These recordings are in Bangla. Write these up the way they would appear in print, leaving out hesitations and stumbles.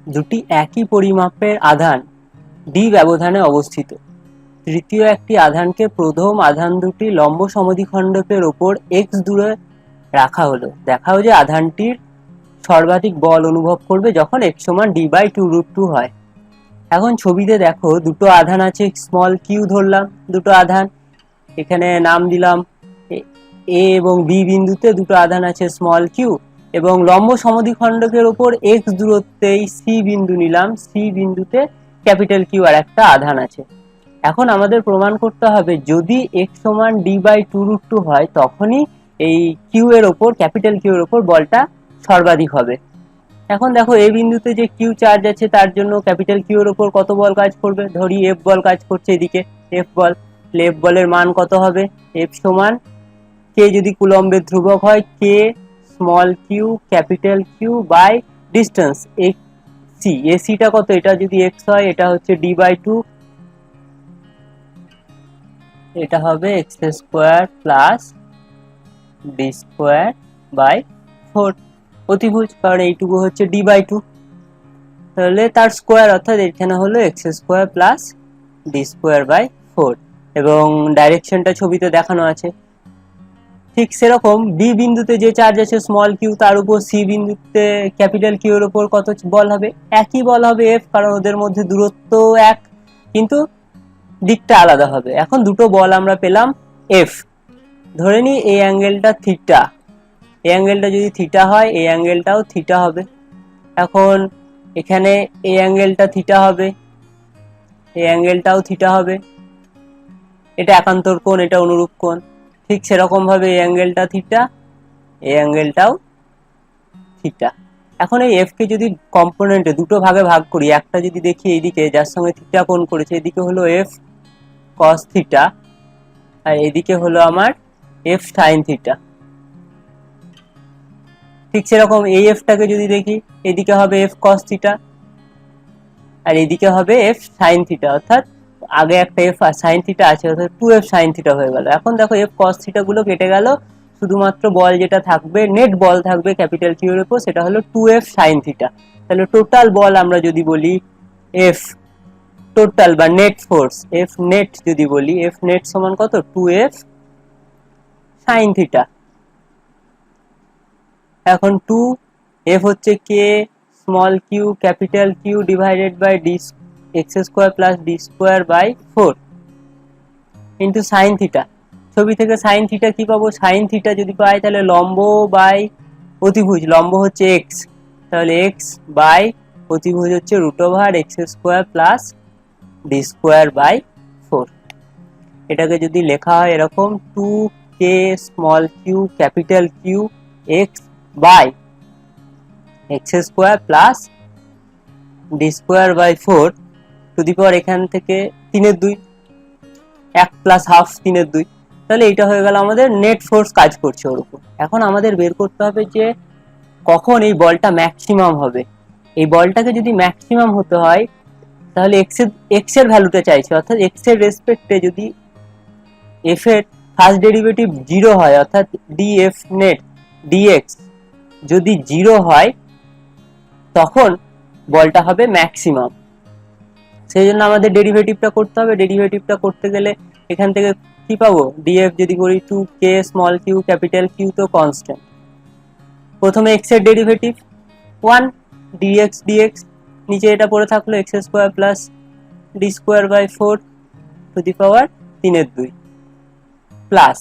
দুটি একই পরিমাপের আধান ডি ব্যবধানে অবস্থিত। তৃতীয় একটি আধানকে প্রথম আধান দুটি লম্ব সমদ্বিখণ্ডকের ওপর এক্স দূরে রাখা হলো। দেখাও যে আধানটির সর্বাধিক বল অনুভব করবে যখন এক্স সমান d by two root two হয়। এখন ছবিতে দেখো দুটো আধান আছে, স্মল কিউ ধরলাম দুটো আধান, এখানে নাম দিলাম এ এবং বি বিন্দুতে দুটো আধান আছে স্মল কিউ, এবং লম্ব সমদ্বিখণ্ডকের ওপর এক্স দূরত্বেই সি বিন্দু নিলাম, সি বিন্দুতে ক্যাপিটাল কিউ আর একটা আধান আছে। এখন আমাদের প্রমাণ করতে হবে যদি এক্স সমান d by two root two হয় তখনই এই কিউ এর ওপর, ক্যাপিটাল কিউ এর ওপর বলটা সর্বাধিক হবে। এখন দেখো এই বিন্দুতে যে কিউ চার্জ আছে তার জন্য ক্যাপিটাল কিউ এর উপর কত বল কাজ করবে, ধরি এফ বল কাজ করছে এদিকে, এফ বল, এফ বলের মান কত হবে, এফ সমান কে যদি কুলম্বের ধ্রুবক হয় K small q capital Q by distance C, এসিটা কত, এটা যদি এক্স হয় এটা হচ্ছে ডি বাই টু, এটা হবে x square plus d square by four অতিভুজ, কারণ এইটুকু হচ্ছে ডি বাই টু, তাহলে তার স্কোয়ার অর্থাৎ এখানে হলো x square plus d square by four, এবং ডাইরেকশনটা ছবিতে দেখানো আছে। ঠিক সেরকম বি বিন্দুতে যে চার্জ আছে স্মল কিউ তার উপর সি বিন্দুতে ক্যাপিটাল কিউ এর উপর কত বল হবে, একই বল হবে এফ, কারণ ওদের মধ্যে দূরত্ব এক কিন্তু দিকটা আলাদা হবে। এখন দুটো বল আমরা পেলাম এফ, ধরে নি এই অ্যাঙ্গেলটা থিটা, এই অ্যাঙ্গেলটা যদি থিটা হয় এই অ্যাঙ্গেলটাও থিটা হবে। এখন এখানে এই অ্যাঙ্গেলটা থিটা হবে, এই অ্যাঙ্গেলটাও থিটা হবে, এটা একান্তর কোণ, এটা অনুরূপ কোণ, ঠিক সেরকম ভাবে এই অ্যাঙ্গেলটা থিটা, এই অ্যাঙ্গেলটাও থিটা। এখন এই এফ কে যদি কম্পোনেন্টে দুটো ভাগে ভাগ করি, একটা যদি দেখি এইদিকে যার সঙ্গে থিটা কোণ করেছে এদিকে হলো এফ কস থিটা, আর এদিকে হলো আমার এফ সাইন থিটা। ঠিক সেরকম এই এফটাকে যদি দেখি এদিকে হবে এফ কস থিটা আর এদিকে হবে এফ সাইন থিটা, অর্থাৎ আগে একটা এফ সাইন থিটা আছে অর্থাৎ টু এফ সাইন থিটা হয়ে গেল। এখন দেখো এফ কস থিটা গুলো কেটে গেল, শুধুমাত্র বল যেটা থাকবে, নেট বল থাকবে ক্যাপিটাল কিউ এর উপর, সেটা হলো টু এফ সাইন থিটা। তাহলে টোটাল বল আমরা যদি বলি এফ টোটাল বা নেট ফোর্স, এফ নেট যদি বলি, এফ নেট সমান কত, টু এফ সাইন থিটা। এখন টু এফ হচ্ছে K small q capital Q divided by d x square plus d square by four into sine theta. ছবি থেকে সাইন থিটা কি পাবো, সাইন থিটা যদি পাই তাহলে লম্ব বাই অতিভুজ, লম্ব হচ্ছে এক্স, তাহলে এক্স বাই অতিভুজ হচ্ছে root over x square plus d square by four. এটাকে যদি লেখা হয় এরকম, two K small q capital Q x by x square plus d square by four to the power এখান থেকে তিনের দুই, এক প্লাস হাফ তিনের দুই, তাহলে এটা হয়ে গেল আমাদের নেট ফোর্স কাজ করছে ওর উপর। এখন আমাদের বের করতে হবে যে কখন এই বলটা ম্যাক্সিমাম হবে। এই বলটাকে যদি ম্যাক্সিমাম হতে হয় তাহলে এক্স এর ভ্যালুটা চাইছে, অর্থাৎ এক্স এর রেসপেক্টে যদি এফ এর ফার্স্ট ডেরিভেটিভ জিরো হয়, অর্থাৎ ডি এফ নেট ডিএক্স যদি জিরো হয় তখন বলটা হবে ম্যাক্সিমাম। সেই জন্য আমাদের ডেরিভেটিভটা করতে হবে, ডেরিভেটিভটা করতে গেলে এখান থেকে কি পাবো, ডিএফ যদি করি two K small q capital Q তো কনস্ট্যান্ট, প্রথমে এক্স এর ডেরিভেটিভ ওয়ান ডিএক্স ডিএক্স, নিচে এটা পড়ে থাকলো x square plus d square by four to the power তিনের দুই প্লাস,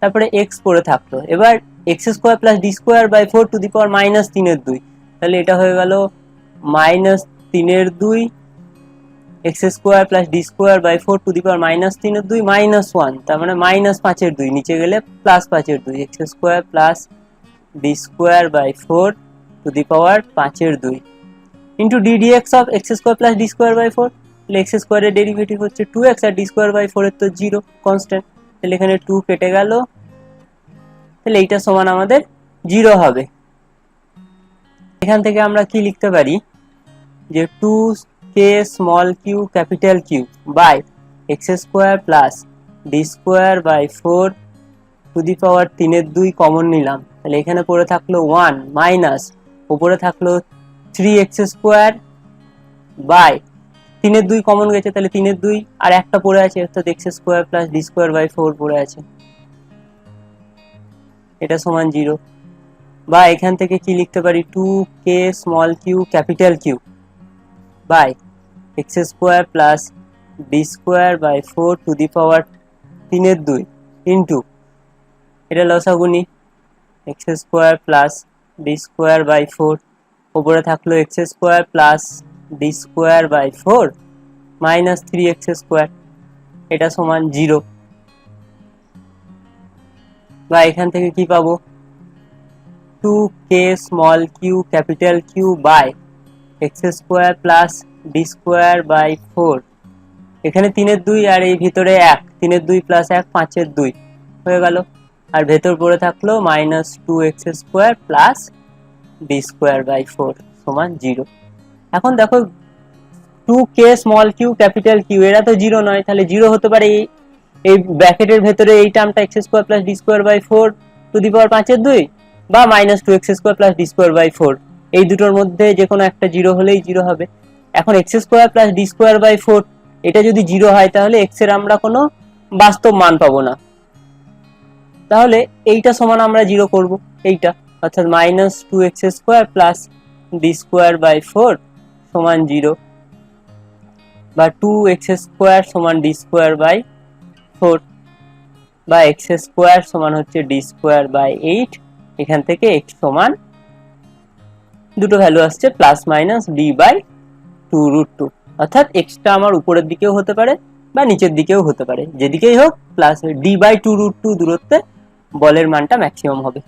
তারপরে এক্স পড়ে থাকলো, এবার x square plus d square by four to the power minus তিনের দুই, তাহলে এটা হয়ে গেল মাইনাস তিনের দুই x square plus d square by four to the power minus তিনের দুই মাইনাস ওয়ান, তার মানে মাইনাস পাঁচের দুই, নিচে গেলে প্লাস পাঁচের দুই, x square plus d square by four to the power পাঁচের দুই into d DX of x square plus d square by four, তাহলে এক্স স্কোয়ারের ডেরিভেটিভ হচ্ছে টু এক্স আর ডি স্কোয়ার বাই ফোর এর তো জিরো কনস্ট্যান্ট, তাহলে এখানে টু কেটে গেল, তাহলে এইটা সমান আমাদের জিরো হবে। এখান থেকে আমরা কি লিখতে পারি যে two K small q capital Q by x square plus d square by four to the power তিনের দুই কমন নিলাম, তাহলে এখানে পড়ে থাকলো ওয়ান মাইনাস উপরে থাকলো 3x² বাই 3 কমন গেছে, তাহলে 3 আর একটা পড়ে আছে, অর্থাৎ x² প্লাস d²/4 পড়ে আছে, এটা সমান 0। বা এখান থেকে কি লিখতে পারি, 2k small q capital Q by x² plus d²/4 to the power 3 into, এটা লসাগুনি x² প্লাস d²/4, উপরে থাকলো x² plus d²/4 minus 3x², এটা সমান 0। বা এখান থেকে কি পাবো, 2k small q capital Q by x² plus d²/4, এখানে 3 আর এই ভিতরে 1, 3 প্লাস 1 5 হয়ে গেল, আর ভেতর পড়ে থাকলো মাইনাস 2x² প্লাস d²/4 সমান 0। এখন দেখো 2k small q capital Q এরা তো 0 নয়, তাহলে 0 হতে পারে এই ব্র্যাকেটের ভেতরে এই টার্মটা x² plus d²/4 to the পাওয়ার 5 বা মাইনাস 2x² প্লাস d²/4, এই দুটোর মধ্যে যে কোনো একটা 0 হলেই 0 হবে। এখন x² প্লাস d²/4 এটা যদি 0 হয় তাহলে x এর আমরা কোনো বাস্তব মান পাবো না, তাহলে এইটা সমান আমরা 0 করব, এইটা অর্থাৎ মাইনাস 2x² প্লাস d²/4 সমান 0, বা 2x² সমান d²/4, বা x² সমান হচ্ছে d²/8, এখান থেকে x সমান দুটো ভ্যালু আসছে প্লাস মাইনাস d/2√2, অর্থাৎ xটা আমার উপরের দিকেও হতে পারে বা নিচের দিকেও হতে পারে, যেদিকেই হোক প্লাস d/2√2 দূরত্বে বলের মানটা ম্যাক্সিমাম হবে।